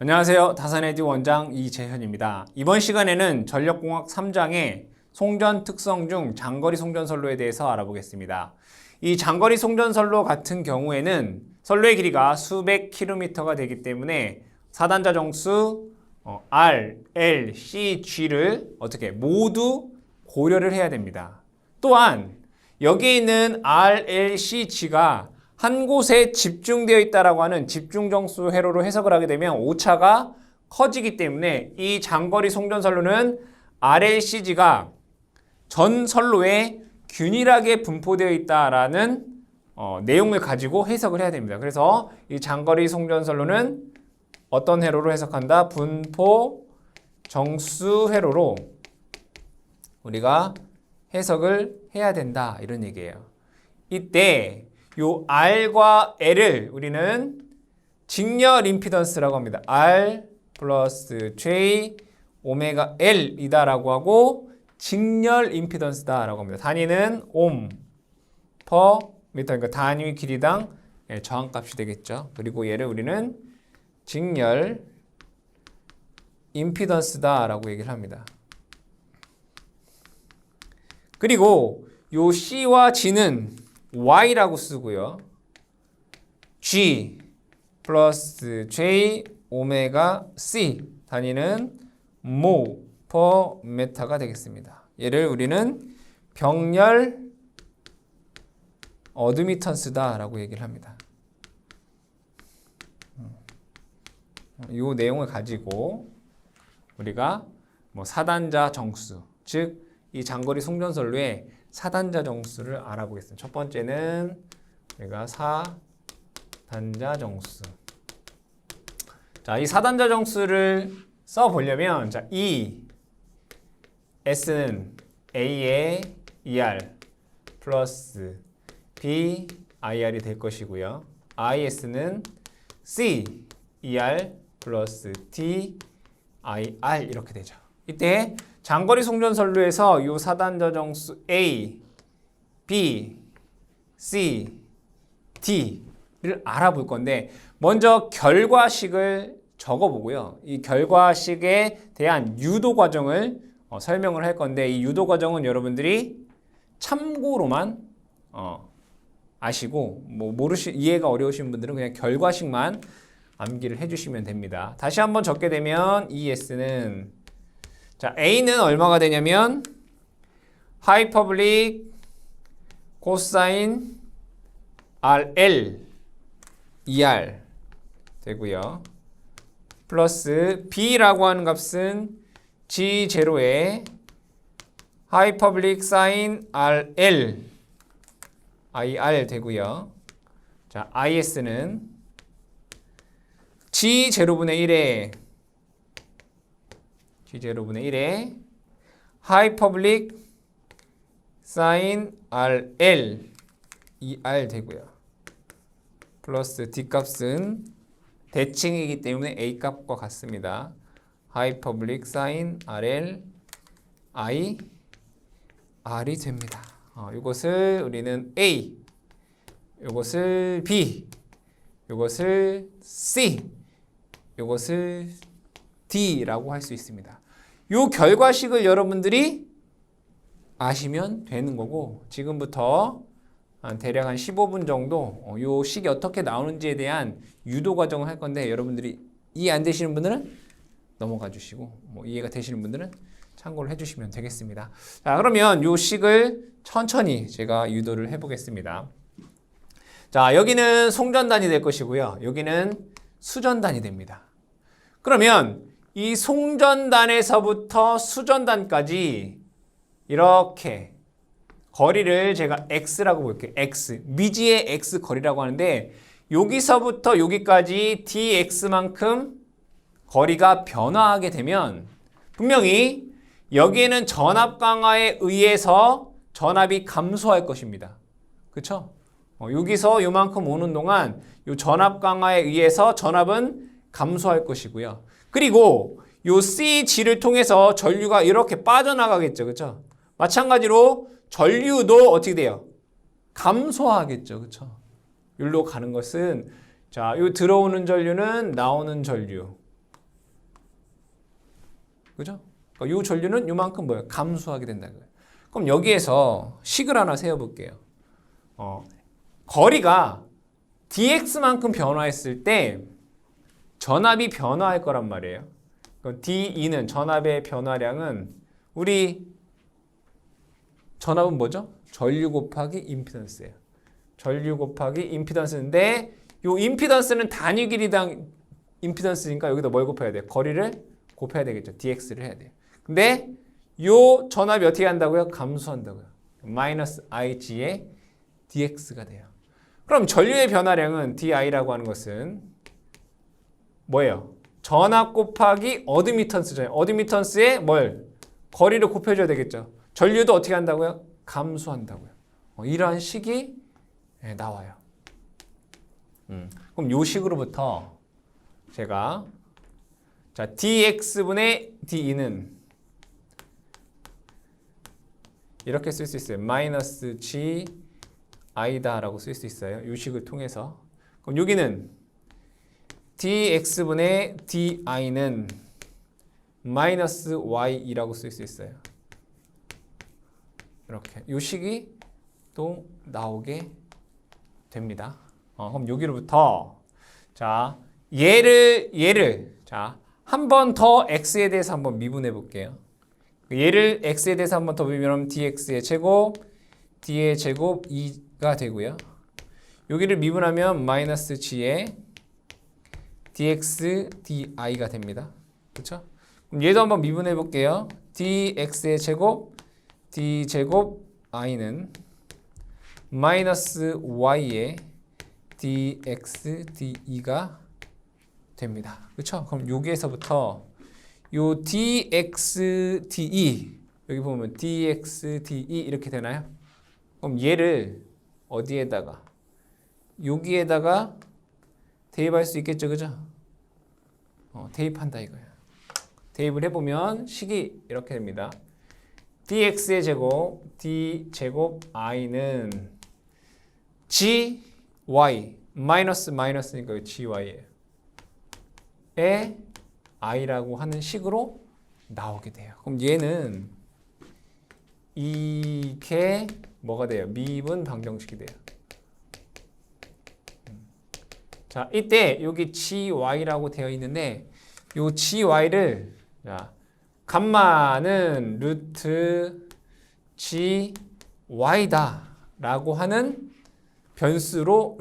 안녕하세요. 다산에듀 원장 이재현입니다. 이번 시간에는 전력공학 3장의 송전 특성 중 장거리 송전선로에 대해서 알아보겠습니다. 이 장거리 송전선로 같은 경우에는 선로의 길이가 수백 킬로미터가 되기 때문에 사단자 정수 R, L, C, G를 어떻게 모두 고려를 해야 됩니다. 또한 여기에 있는 R, L, C, G가 한 곳에 집중되어 있다라고 하는 집중정수 회로로 해석을 하게 되면 오차가 커지기 때문에 이 장거리 송전선로는 RLCG가 전 선로에 균일하게 분포되어 있다라는 내용을 가지고 해석을 해야 됩니다. 그래서 이 장거리 송전선로는 어떤 회로로 해석한다? 분포 정수 회로로 우리가 해석을 해야 된다 이런 얘기예요. 이때 요 R과 L을 우리는 직렬 임피던스라고 합니다. R 플러스 J 오메가 L이다라고 하고 직렬 임피던스다라고 합니다. 단위는 옴 퍼 미터, 그러니까 단위 길이당 저항값이 되겠죠. 그리고 얘를 우리는 직렬 임피던스다라고 얘기를 합니다. 그리고 요 C와 G는 Y라고 쓰고요. G 플러스 J 오메가 C 단위는 모 퍼 메타가 되겠습니다. 얘를 우리는 병렬 어드미턴스다라고 얘기를 합니다. 이 내용을 가지고 우리가 사단자 정수, 즉 이 장거리 송전선로의 사단자 정수를 알아보겠습니다. 첫 번째는 우리가 사단자 정수. 자, 이 사단자 정수를 써보려면 자, 이 S는 A의 ER 플러스 B IR이 될 것이고요. IS는 C ER 플러스 D IR 이렇게 되죠. 이때 장거리 송전선로에서 이 사단자 정수 A, B, C, D를 알아볼 건데 먼저 결과식을 적어보고요. 이 결과식에 대한 유도 과정을 설명을 할 건데 이 유도 과정은 여러분들이 참고로만 아시고 이해가 어려우신 분들은 그냥 결과식만 암기를 해주시면 됩니다. 다시 한번 적게 되면 ES는 자, A는 얼마가 되냐면 하이퍼블릭 코사인 RL ER 되고요. 플러스 B라고 하는 값은 G0에 하이퍼블릭 사인 RL IR 되고요. 자, IS는 G0분의 1에 G0분의 1에 하이퍼블릭 사인 RL ER 되고요. 플러스 D값은 대칭이기 때문에 A값과 같습니다. 하이퍼블릭 사인 RL I R이 됩니다. 이것을 우리는 A, 이것을 B, 이것을 C, 이것을 D라고 할 수 있습니다. 이 결과식을 여러분들이 아시면 되는 거고 지금부터 대략 한 15분 정도 이 식이 어떻게 나오는지에 대한 유도 과정을 할 건데 여러분들이 이해 안 되시는 분들은 넘어가 주시고 이해가 되시는 분들은 참고를 해주시면 되겠습니다. 자, 그러면 이 식을 천천히 제가 유도를 해보겠습니다. 자, 여기는 송전단이 될 것이고요. 여기는 수전단이 됩니다. 그러면 이 송전단에서부터 수전단까지 이렇게 거리를 제가 X라고 볼게요. X. 미지의 X 거리라고 하는데 여기서부터 여기까지 DX만큼 거리가 변화하게 되면 분명히 여기에는 전압 강화에 의해서 전압이 감소할 것입니다. 그렇죠? 여기서 요만큼 오는 동안 요 전압 강화에 의해서 전압은 감소할 것이고요. 그리고 요 CG를 통해서 전류가 이렇게 빠져나가겠죠. 그렇죠? 마찬가지로 전류도 어떻게 돼요? 감소하겠죠. 그렇죠? 여기로 가는 것은 자, 요 들어오는 전류는 나오는 전류. 그죠? 그러니까 이 전류는 요만큼 뭐예요? 감소하게 된다는 거예요. 그럼 여기에서 식을 하나 세워볼게요. 거리가 dx만큼 변화했을 때 전압이 변화할 거란 말이에요. dE는 전압의 변화량은 우리 전압은 뭐죠? 전류 곱하기 임피던스예요. 전류 곱하기 임피던스인데 요 임피던스는 단위 길이당 임피던스니까 여기다 뭘 곱해야 돼요? 거리를 곱해야 되겠죠. dx를 해야 돼요. 근데 요 전압이 어떻게 한다고요? 감소한다고요. 마이너스 ig의 dx가 돼요. 그럼 전류의 변화량은 di라고 하는 것은 뭐예요? 전압 곱하기 어드미턴스잖아요. 어드미턴스에 뭘? 거리를 곱해줘야 되겠죠. 전류도 어떻게 한다고요? 감소한다고요. 이러한 식이 나와요. 그럼 요 식으로부터 제가 자 dx분의 dE는 이렇게 쓸 수 있어요. 마이너스 g i다라고 쓸 수 있어요. 요 식을 통해서. 그럼 여기는 dx분의 di는 마이너스 y이라고 쓸 수 있어요. 이렇게 요 식이 또 나오게 됩니다. 그럼 여기로부터 자 얘를 자 한 번 더 x에 대해서 한번 미분해 볼게요. 얘를 x에 대해서 한 번 더 미분하면 dx의 제곱 d의 제곱 2가 되고요. 여기를 미분하면 마이너스 g의 dx di가 됩니다. 그렇죠? 그럼 얘도 한번 미분해 볼게요. dx의 제곱 d 제곱 i는 마이너스 y의 dx de가 됩니다. 그렇죠? 그럼 여기에서부터 요 dx de 여기 보면 dx de 이렇게 되나요? 그럼 얘를 어디에다가 여기에다가 대입할 수 있겠죠, 그죠? 대입한다 이거예요. 대입을 해보면 식이 이렇게 됩니다. dx의 제곱 d 제곱 i는 gy 마이너스니까 gy예요. 에 i라고 하는 식으로 나오게 돼요. 그럼 얘는 이게 뭐가 돼요? 미분 방정식이 돼요. 자, 이때 여기 gy라고 되어 있는데 요 gy를 자, 감마는 루트 gy다 라고 하는 변수로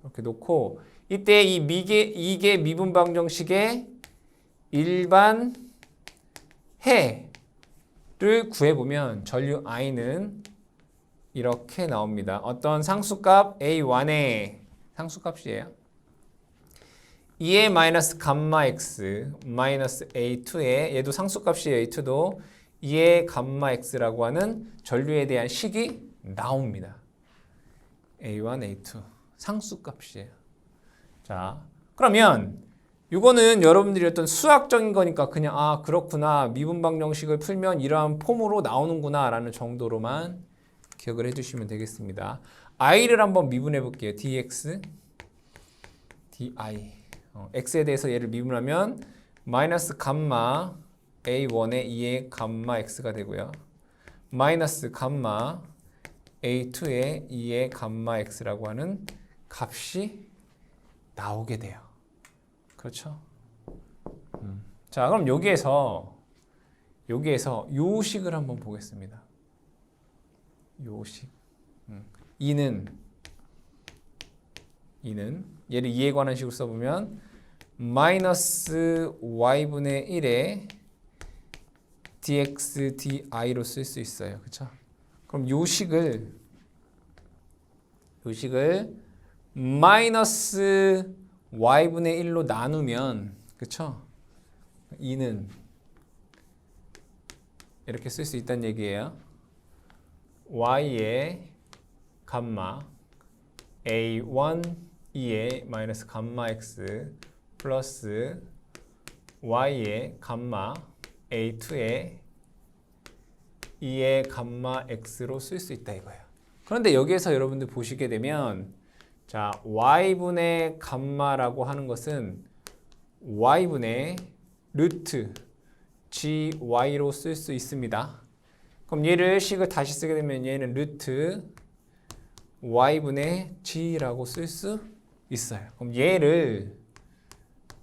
이렇게 놓고 이때 이게 미분 방정식의 일반 해를 구해보면 전류 i는 이렇게 나옵니다. 어떤 상수값 a1의 상수값이에요. 2의 마이너스 감마 x 마이너스 a2의 얘도 상수값이에요. a2도 2의 감마 x라고 하는 전류에 대한 식이 나옵니다. a1, a2 상수값이에요. 자, 그러면 이거는 여러분들이 어떤 수학적인 거니까 그냥 그렇구나 미분 방정식을 풀면 이러한 폼으로 나오는구나 라는 정도로만 기억을 해주시면 되겠습니다. i를 한번 미분해 볼게요. dx di x에 대해서 얘를 미분하면 마이너스 감마 a1의 2의 감마 x가 되고요. 마이너스 감마 a2의 2의 감마 x라고 하는 값이 나오게 돼요. 그렇죠? 자, 그럼 여기에서 요 식을 한번 보겠습니다. 요 식. 이는 얘를 2에 관한 식으로 써보면 마이너스 y분의 1의 dx di로 쓸 수 있어요. 그렇죠? 그럼 요 식을 마이너스 y분의 1로 나누면 그쵸? 2는 이렇게 쓸 수 있다는 얘기예요. y의 감마 a1 2의 마이너스 감마 x 플러스 y의 감마 a2의 2의 감마 x로 쓸 수 있다 이거예요. 그런데 여기에서 여러분들 보시게 되면 자, y분의 감마라고 하는 것은 y분의 루트 gy로 쓸 수 있습니다. 그럼 얘를 식을 다시 쓰게 되면 얘는 루트 y분의 g라고 쓸 수 있어요. 그럼 얘를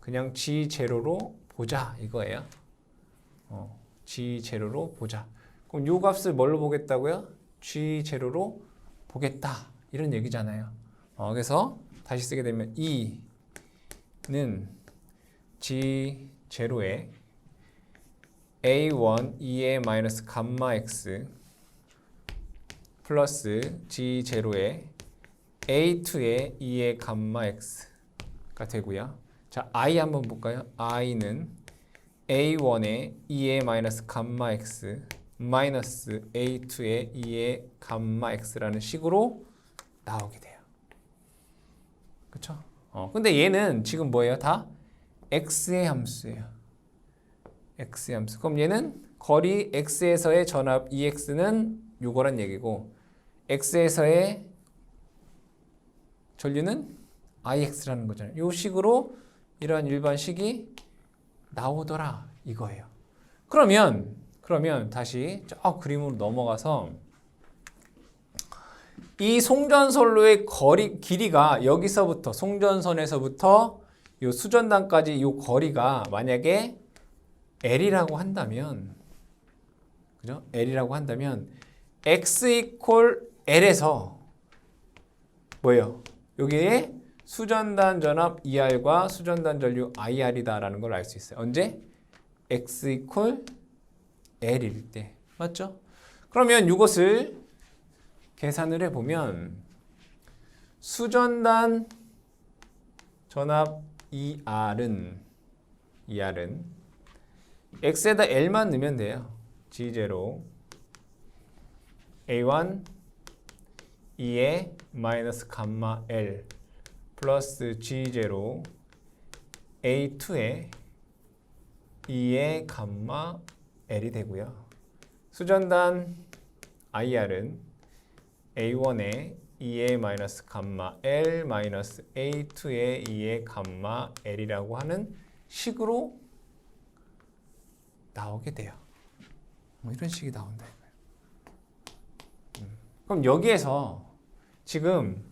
그냥 g0로 보자 이거예요. g0로 보자. 그럼 요 값을 뭘로 보겠다고요? g0로 보겠다 이런 얘기잖아요. 그래서 다시 쓰게 되면 e는 g0에 a1 2의 마이너스 감마 x 플러스 g0에 a2의 2의 감마 x가 되고요. 자, i 한번 볼까요? i는 a1의 2의 마이너스 감마 x 마이너스 a2의 2의 감마 x라는 식으로 나오게 돼요. 그쵸? 근데 얘는 지금 뭐예요? 다 x의 함수예요. x의 함수. 그럼 얘는 거리 x에서의 전압 EX는 요거란 얘기고 x에서의 전류는 IX라는 거잖아요. 요 식으로 이러한 일반식이 나오더라 이거예요. 그러면 다시 저 그림으로 넘어가서 이 송전선로의 거리 길이가 여기서부터 송전선에서부터 요 수전단까지 요 거리가 만약에 L이라고 한다면 그죠? L이라고 한다면 X 이퀄 L에서 뭐예요? 여기에 수전단 전압 ER과 수전단 전류 IR이다라는 걸 알 수 있어요. 언제? X 이퀄 L일 때. 맞죠? 그러면 이것을 계산을 해보면 수전단 전압 ER은 X에다 L만 넣으면 돼요. G0 A1 2의 마이너스 감마 L 플러스 G0 A2의 2의 감마 L이 되고요. 수전단 IR은 A1의 2의 마이너스 감마 L 마이너스 A2의 2의 감마 L이라고 하는 식으로 나오게 돼요. 이런 식이 나온다 이거예요. 그럼 여기에서 지금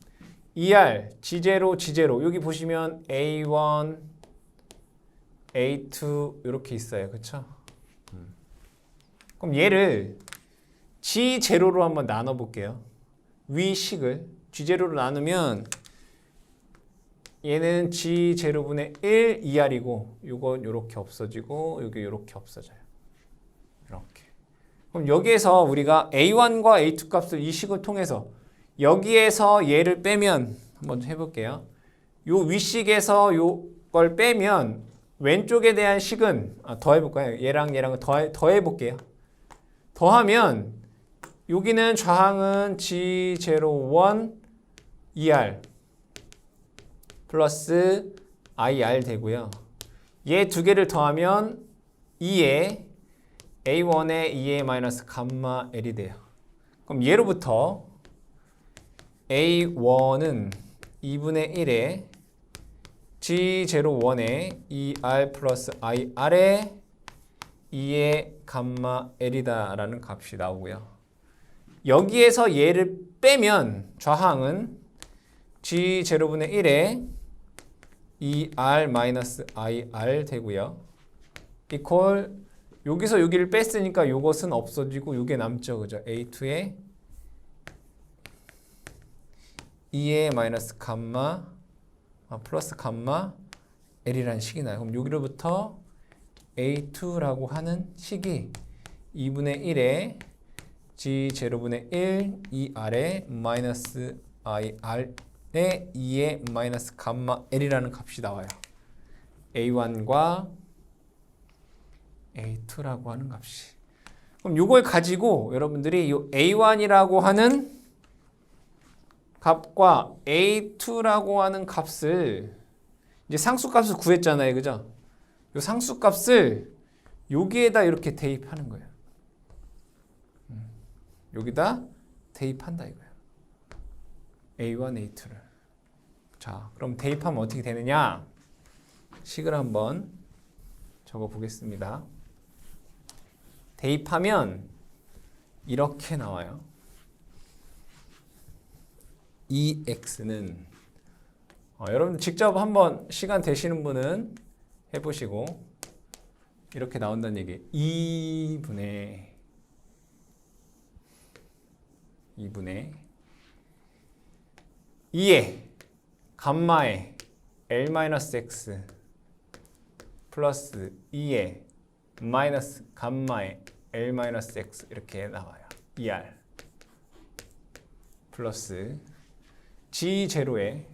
ER, G0, G0 여기 보시면 A1, A2 이렇게 있어요. 그쵸? 그럼 얘를 G0로 한번 나눠 볼게요. 위식을 G0로 나누면 얘는 G0분의 1 ER이고 요건 요렇게 없어지고 여기 요렇게 없어져요. 이렇게. 그럼 여기에서 우리가 A1과 A2 값을 이 식을 통해서 여기에서 얘를 빼면 한번 해볼게요. 요 위식에서 요걸 빼면 왼쪽에 대한 식은 더해볼까요? 얘랑 얘랑 더해볼게요. 더하면 여기는 좌항은 G01 ER 플러스 IR 되고요. 얘 두 개를 더하면 2에 A1의 2의 마이너스 감마 L이 돼요. 그럼 얘로부터 A1은 2분의 1에 G01의 ER 플러스 IR의 2의 감마 L이다 라는 값이 나오고요. 여기에서 얘를 빼면 좌항은 G0분의 1에 ER 마이너스 IR 되고요. 이퀄 여기서 여기를 뺐으니까 요것은 없어지고 요게 남죠. 그죠? A2에 2의 마이너스 감마 플러스 감마 L이라는 식이 나요. 그럼 여기로부터 A2라고 하는 식이 2분의 1에 G0분의 1 ER에 마이너스 IR의 2의 마이너스 감마 L이라는 값이 나와요. A1과 A2라고 하는 값이. 그럼 요걸 가지고 여러분들이 요 A1이라고 하는 값과 A2라고 하는 값을 이제 상수값을 구했잖아요. 그죠? 요 상수값을 여기에다 이렇게 대입하는 거예요. 여기다 대입한다 이거예요. A1, A2를. 자, 그럼 대입하면 어떻게 되느냐? 식을 한번 적어 보겠습니다. 대입하면 이렇게 나와요. EX는 여러분들 직접 한번 시간 되시는 분은 해보시고 이렇게 나온다는 얘기. 2분의 2의 감마의 L-X 플러스 2의 마이너스 감마의 L-X 이렇게 나와요. ER 플러스 G0의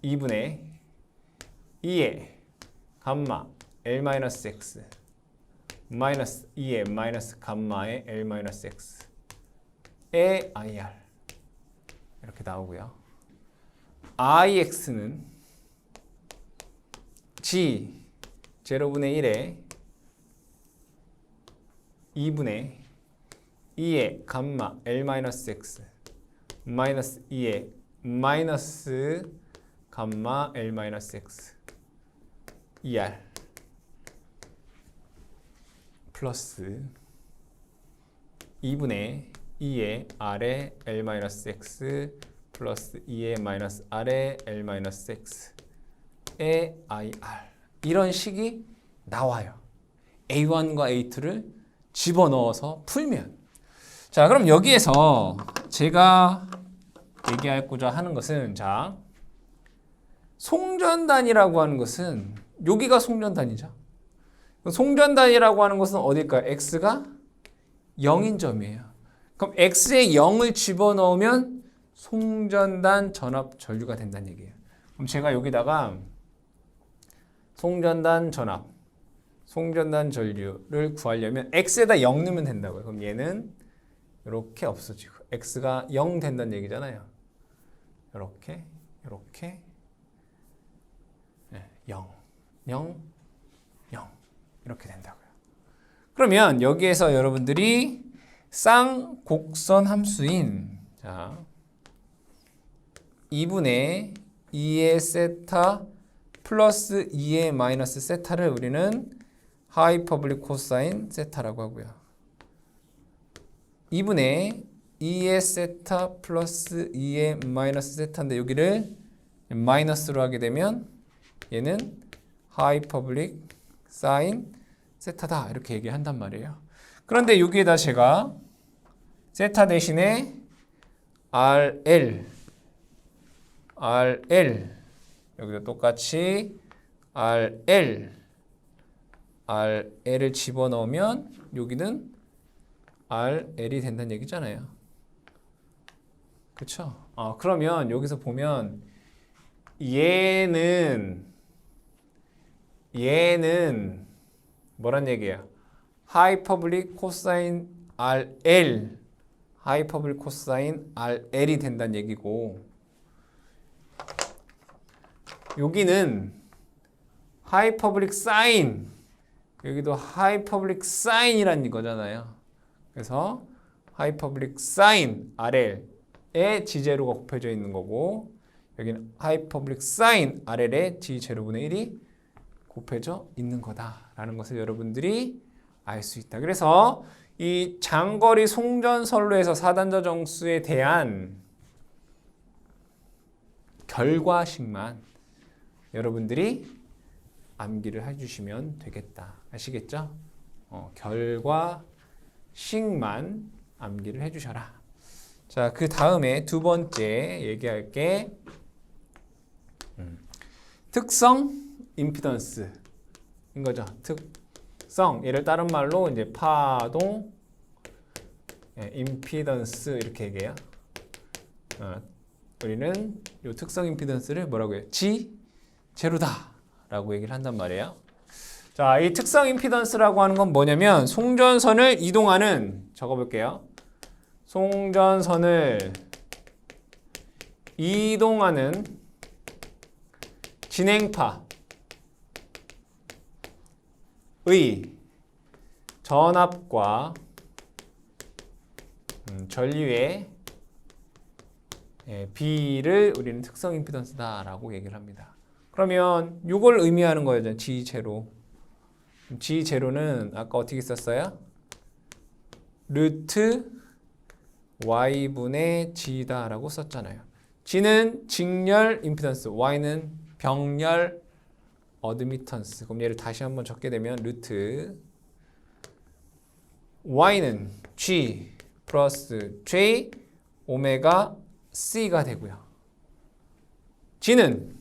2분의 2의 감마 L-X 마이너스 2의 마이너스 감마의 L-X의 IR 이렇게 나오고요. IX는 G 0분의 1의 2분의 2의 감마 L-X 마이너스 2의 마이너스 감마 L-X ER 플러스 2분의 2의 R의 L-X 플러스 2의 마이너스 R의 L-X의 IR 이런 식이 나와요. A1과 A2를 집어넣어서 풀면 자 그럼 여기에서 제가 얘기하고자 하는 것은 자 송전단이라고 하는 것은 여기가 송전단이죠. 송전단이라고 하는 것은 어딜까요? X가 0인 점이에요. 그럼 X에 0을 집어넣으면 송전단 전압 전류가 된다는 얘기예요. 그럼 제가 여기다가 송전단 전압, 송전단 전류를 구하려면 X에다 0 넣으면 된다고요. 그럼 얘는 이렇게 없어지고 X가 0 된다는 얘기잖아요. 이렇게 0, 0, 0 이렇게 된다고요. 그러면 여기에서 여러분들이 쌍곡선 함수인 자 2분의 2의 세타 플러스 2의 마이너스 세타를 우리는 하이퍼블릭 코사인 세타라고 하고요. 2분의 2의 세타 플러스 2의 마이너스 세타인데 여기를 마이너스로 하게 되면 얘는 하이퍼블릭 사인 세타다 이렇게 얘기한단 말이에요. 그런데 여기에다 제가 세타 대신에 RL 여기도 똑같이 RL을 집어넣으면 여기는 RL이 된다는 얘기잖아요. 그렇죠? 그러면 여기서 보면 얘는 뭐란 얘기야? 하이퍼블릭 코사인 RL 하이퍼블릭 코사인 RL이 된다는 얘기고 여기는 하이퍼블릭 사인 여기도 하이퍼블릭 사인이라는 거잖아요. 그래서 하이퍼블릭 사인 RL에 G0가 곱해져 있는 거고 여기는 하이퍼블릭 사인 RL에 G0분의 1이 곱해져 있는 거다라는 것을 여러분들이 알 수 있다. 그래서 이 장거리 송전선로에서 4단자 정수에 대한 결과식만 여러분들이 암기를 해주시면 되겠다. 아시겠죠? 결과식만 암기를 해주셔라. 자, 그 다음에 두 번째 얘기할 게 특성 임피던스인 거죠. 특성 얘를 다른 말로 이제 파동 임피던스 이렇게 얘기해요. 우리는 이 특성 임피던스를 뭐라고 해요? G0다 라고 얘기를 한단 말이에요. 자, 이 특성 임피던스라고 하는 건 뭐냐면 송전선을 이동하는 적어볼게요. 송전선을 이동하는 진행파의 전압과 전류의 B를 우리는 특성 임피던스다라고 얘기를 합니다. 그러면 이걸 의미하는 거예요. G0. G0는 아까 어떻게 썼어요? 루트 Y분의 G다 라고 썼잖아요. G는 직렬 임피던스, Y는 병렬 어드미턴스. 그럼 얘를 다시 한번 적게 되면 루트 Y는 G 플러스 J 오메가 C가 되고요. G는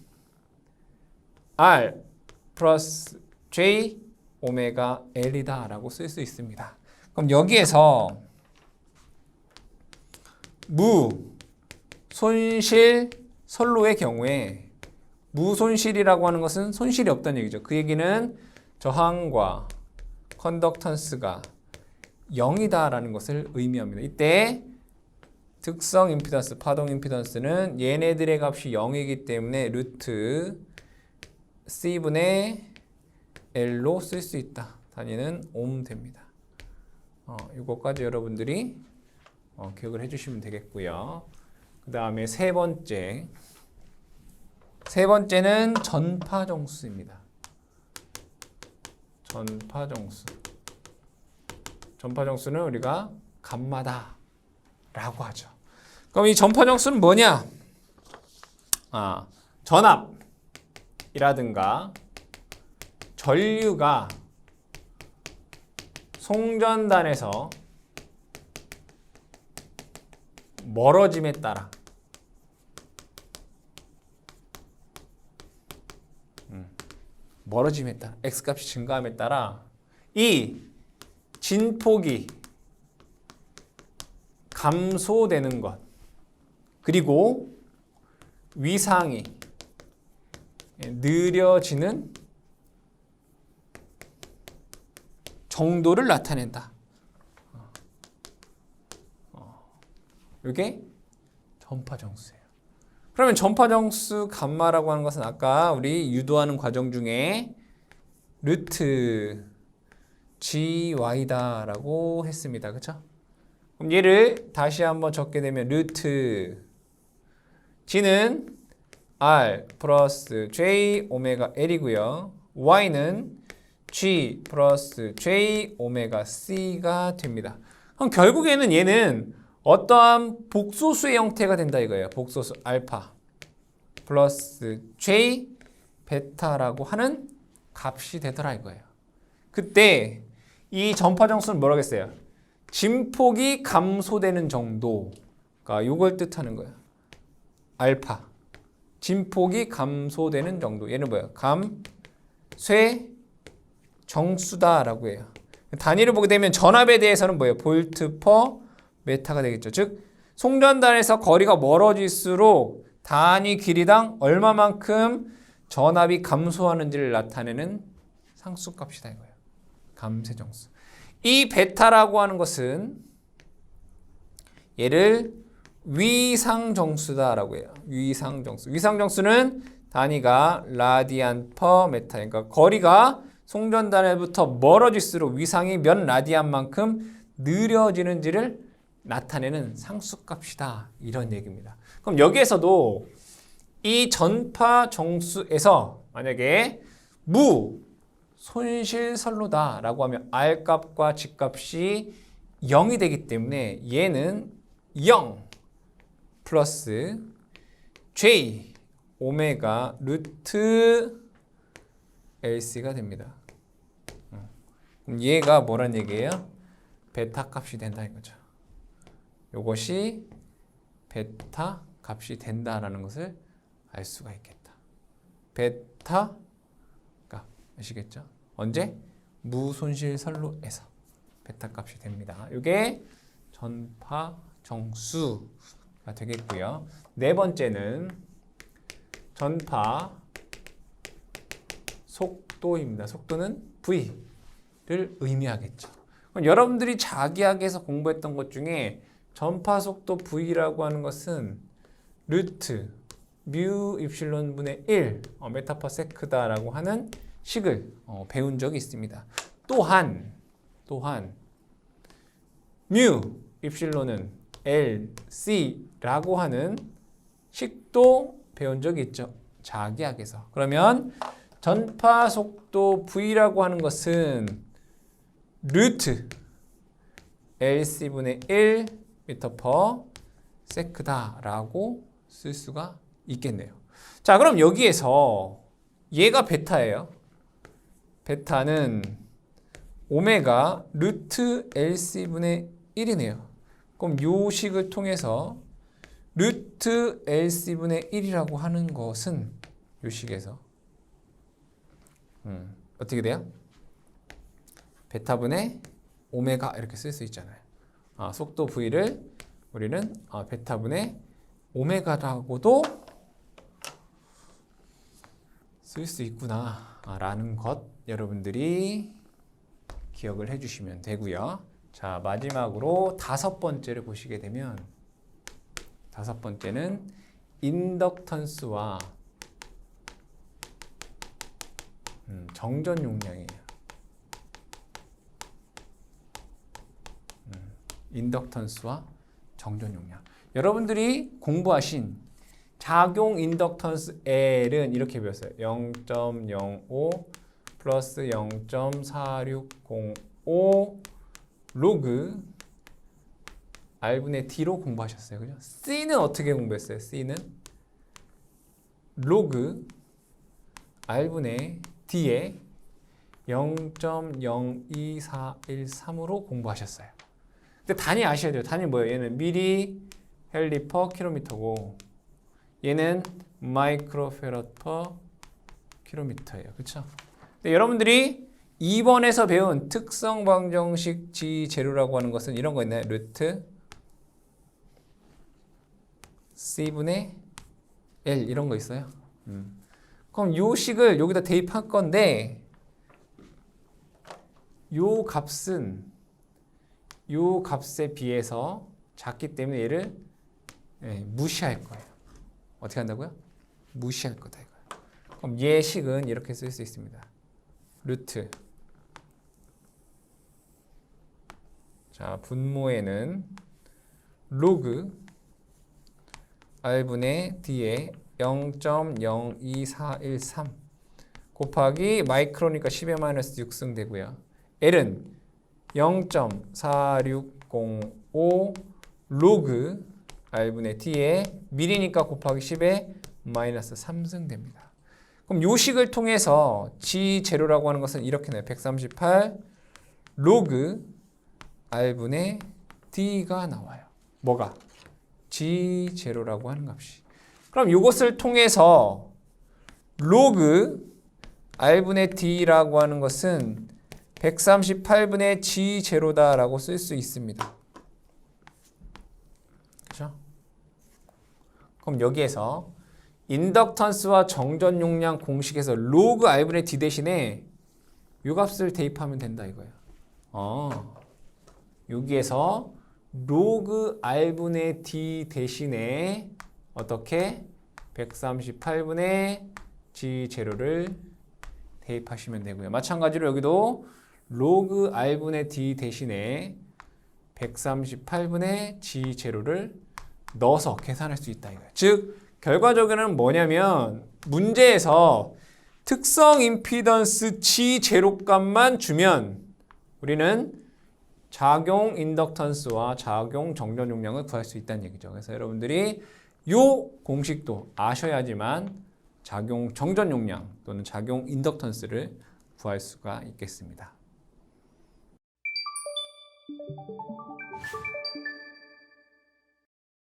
R 플러스 J 오메가 L이다 라고 쓸 수 있습니다. 그럼 여기에서 무손실 선로의 경우에 무손실이라고 하는 것은 손실이 없다는 얘기죠. 그 얘기는 저항과 컨덕턴스가 0이다 라는 것을 의미합니다. 이때 특성 임피던스, 파동 임피던스는 얘네들의 값이 0이기 때문에 루트 C분의 L로 쓸 수 있다. 단위는 옴 됩니다. 이거까지 여러분들이 기억을 해주시면 되겠고요. 그 다음에 세 번째는 전파정수입니다. 전파정수는 우리가 감마다 라고 하죠. 그럼 이 전파정수는 뭐냐? 전압이라든가 전류가 송전단에서 멀어짐에 따라 X값이 증가함에 따라 이 진폭이 감소되는 것 그리고 위상이 느려지는 정도를 나타낸다. 이게 전파정수예요. 그러면 전파정수 감마라고 하는 것은 아까 우리 유도하는 과정 중에 루트 GY다 라고 했습니다. 그렇죠? 그럼 얘를 다시 한번 적게 되면 루트 G는 R 플러스 J 오메가 L이고요. Y는 G 플러스 J 오메가 C가 됩니다. 그럼 결국에는 얘는 어떠한 복소수의 형태가 된다 이거예요. 복소수 알파 플러스 J 베타라고 하는 값이 되더라 이거예요. 그때 이 전파정수는 뭐라고 했어요? 진폭이 감소되는 정도가 이걸 뜻하는 거예요. 알파 진폭이 감소되는 정도. 얘는 뭐예요? 감쇄 정수다라고 해요. 단위를 보게 되면 전압에 대해서는 뭐예요? 볼트 퍼 메타가 되겠죠. 즉 송전단에서 거리가 멀어질수록 단위 길이당 얼마만큼 전압이 감소하는지를 나타내는 상수값이다 이거예요. 감쇄정수. 이 베타라고 하는 것은 얘를 위상정수다라고 해요. 위상정수. 위상정수는 단위가 라디안 퍼 메타. 그러니까 거리가 송전단에부터 멀어질수록 위상이 몇 라디안만큼 느려지는지를 나타내는 상수값이다. 이런 얘기입니다. 그럼 여기에서도 이 전파 정수에서 만약에 무손실선로다라고 하면 R값과 G값이 0이 되기 때문에 얘는 0 플러스 J 오메가 루트 LC가 됩니다. 그럼 얘가 뭐란 얘기예요? 베타 값이 된다는 거죠. 이것이 베타 값이 된다라는 것을 알 수가 있겠다. 베타 값 아시겠죠? 언제? 무손실 선로에서 베타 값이 됩니다. 이게 전파 정수가 되겠고요. 네 번째는 전파 속도입니다. 속도는 V를 의미하겠죠. 그럼 여러분들이 자기학에서 공부했던 것 중에 전파 속도 V라고 하는 것은 루트 뮤 입실론 분의 1 메타 퍼 세크다라고 하는 식을 배운 적이 있습니다. 또한 뮤 입실론은 LC라고 하는 식도 배운 적이 있죠. 자기학에서. 그러면 전파 속도 V라고 하는 것은 루트 LC분의 1 미터 퍼 세크다라고 쓸 수가 있겠네요. 자, 그럼 여기에서 얘가 베타예요. 베타는 오메가 루트 LC분의 1이네요. 그럼 요 식을 통해서 루트 LC분의 1이라고 하는 것은 요 식에서 어떻게 돼요? 베타분의 오메가 이렇게 쓸 수 있잖아요. 속도 V를 우리는 베타분의 오메가라고도 쓸 수 있구나 라는 것 여러분들이 기억을 해주시면 되고요. 자, 마지막으로 5번째를 보시게 되면 5번째는 인덕턴스와 정전 용량이에요. 인덕턴스와 정전 용량. 여러분들이 공부하신 작용 인덕턴스 L은 이렇게 배웠어요. 0.05 플러스 0.4605 로그 R분의 D로 공부하셨어요. 그죠? C는 어떻게 공부했어요? C는 로그 R분의 D에 0.02413으로 공부하셨어요. 근데 단위 아셔야 돼요. 단위 뭐예요? 얘는 미리 헬리 퍼 킬로미터고 얘는 마이크로페럿 퍼 킬로미터예요. 그렇죠? 근데 여러분들이 2번에서 배운 특성 방정식 G0라고 하는 것은 이런 거 있나요? 루트 C분의 L 이런 거 있어요. 그럼 요 식을 여기다 대입할 건데 요 값에 비해서 작기 때문에 얘를 무시할 거예요. 어떻게 한다고요? 무시할 거다 이거예요. 그럼 얘 식은 이렇게 쓸 수 있습니다. 루트 자, 분모에는 로그 R분의 D에 0.02413 곱하기 마이크로니까 10의 마이너스 6승 되고요. L은 0.4605 로그 R분의 D에 미리니까 곱하기 10의 마이너스 3승 됩니다. 그럼 요 식을 통해서 G0라고 하는 것은 이렇게 나요. 138 로그 R분의 D가 나와요. 뭐가? G0라고 하는 값이. 그럼 이것을 통해서 로그 R분의 D라고 하는 것은 138분의 G0다라고 쓸 수 있습니다. 그렇죠? 그럼 여기에서 인덕턴스와 정전 용량 공식에서 로그 R분의 D 대신에 이 값을 대입하면 된다 이거예요. 여기에서 로그 R분의 D 대신에 어떻게 138분의 G0를 대입하시면 되고요. 마찬가지로 여기도 로그 R분의 D 대신에 138분의 G0를 넣어서 계산할 수 있다 이거예요. 즉 결과적으로는 뭐냐면 문제에서 특성 임피던스 G0 값만 주면 우리는 작용 인덕턴스와 작용 정전 용량을 구할 수 있다는 얘기죠. 그래서 여러분들이 이 공식도 아셔야지만 작용 정전 용량 또는 작용 인덕턴스를 구할 수가 있겠습니다.